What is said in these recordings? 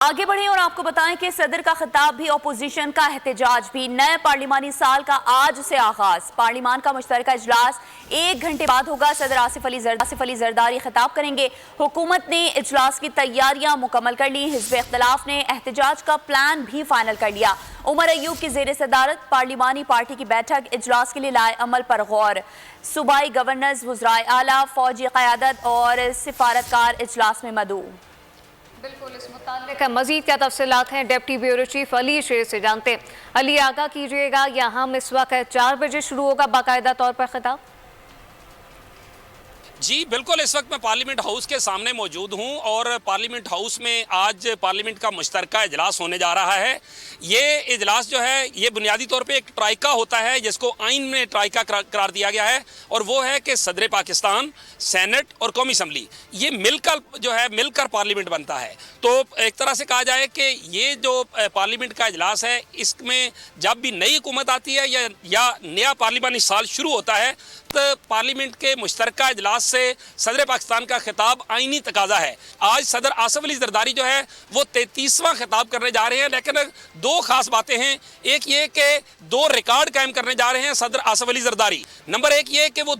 आगे बढ़े और आपको बताएं कि सदर का खिताब भी, अपोजिशन का एहतजाज भी। नए पार्लिमानी साल का आज से आगाज। पार्लिमान का मुश्तरका इजलास 1 घंटे बाद होगा। सदर आसिफ अली जरदारी खिताब करेंगे। हुकूमत ने इजलास की तैयारियां मुकम्मल कर ली। हिज़्ब इख्तिलाफ ने एहतजाज का प्लान भी फाइनल कर लिया। उमर अयूब की ज़ेर सदारत पार्लिमानी पार्टी की बैठक। इजलास के लिए लाए अमल पर गौर। सूबाई गवर्नर्स, वज़राए आला, फौजी क़यादत और सिफारतकार इजलास में मदऊ। बिल्कुल, इस मुताल्लिक़ मज़ीद क्या तफ़सीलात हैं डिप्टी ब्यूरो चीफ अली शेर से जानते हैं। अली, आगाह कीजिएगा, यहाँ इस वक्त 4 बजे शुरू होगा बाकायदा तौर पर खिताब। जी बिल्कुल, इस वक्त मैं पार्लियामेंट हाउस के सामने मौजूद हूं और पार्लियामेंट हाउस में आज पार्लियामेंट का मुश्तरका इजलास होने जा रहा है। ये इजलास जो है ये बुनियादी तौर पे एक ट्राइका होता है, जिसको आइन में ट्राइका करार दिया गया है, और वो है कि सदर पाकिस्तान, सेनेट और कौमी असम्बली ये मिलकर पार्लियामेंट बनता है। तो एक तरह से कहा जाए कि ये जो पार्लियामेंट का इजलास है, इसमें जब भी नई हुकूमत आती है या नया पार्लिमानी साल शुरू होता है, तो पार्लियामेंट के मुश्तरका इजलास से सदर पाकिस्तान का खिताब आइनी तकाजा है। आज सदर आसिफ अली जरदारी जो है वो 33वां खिताब करने जा रहे हैं, लेकिन 2 खास बातें हैं। एक ये कि 2 रिकॉर्ड कायम करने जा रहे हैं सदर आसिफ अली जरदारी। नंबर 1 ये कि वो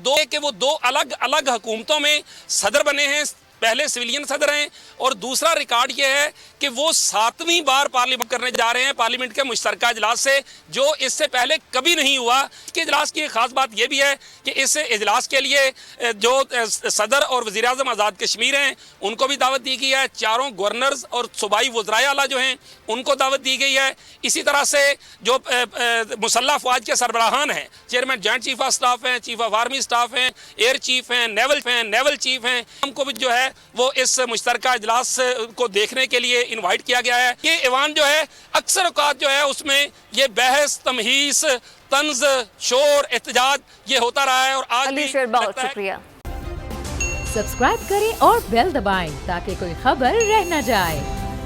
दो अलग अलग हुकूमतों में सदर बने हैं, पहले सिविलियन सदर हैं, और दूसरा रिकॉर्ड ये है कि वो 7वीं बार पार्लियामेंट करने जा रहे हैं पार्लियामेंट के मुश्तरका इजलास से, जो इससे पहले कभी नहीं हुआ। कि इजलास की एक खास बात ये भी है कि इस इजलास के लिए जो सदर और वज़ीर आज़म आज़ाद कश्मीर हैं उनको भी दावत दी गई है। 4 गवर्नर्स और सूबाई वज़राए आला जो हैं उनको दावत दी गई है। इसी तरह से जो मुसल्लह फ़ौज के सरबराहान हैं, chairman joint chief of staff हैं, चीफ ऑफ आर्मी स्टाफ हैं, एयर चीफ हैं, नेवल चीफ हैं, हमको भी जो है वो इस मुश्तरका इजलास को देखने के लिए इनवाइट किया गया है। ये ईवान जो है अक्सर औकात जो है उसमें ये बहस, तमहीस, तंज, शोर, एहतजाज ये होता रहा है, और आज भी बहुत शुक्रिया। सब्सक्राइब करें और बेल दबाएं ताकि कोई खबर रह न जाए।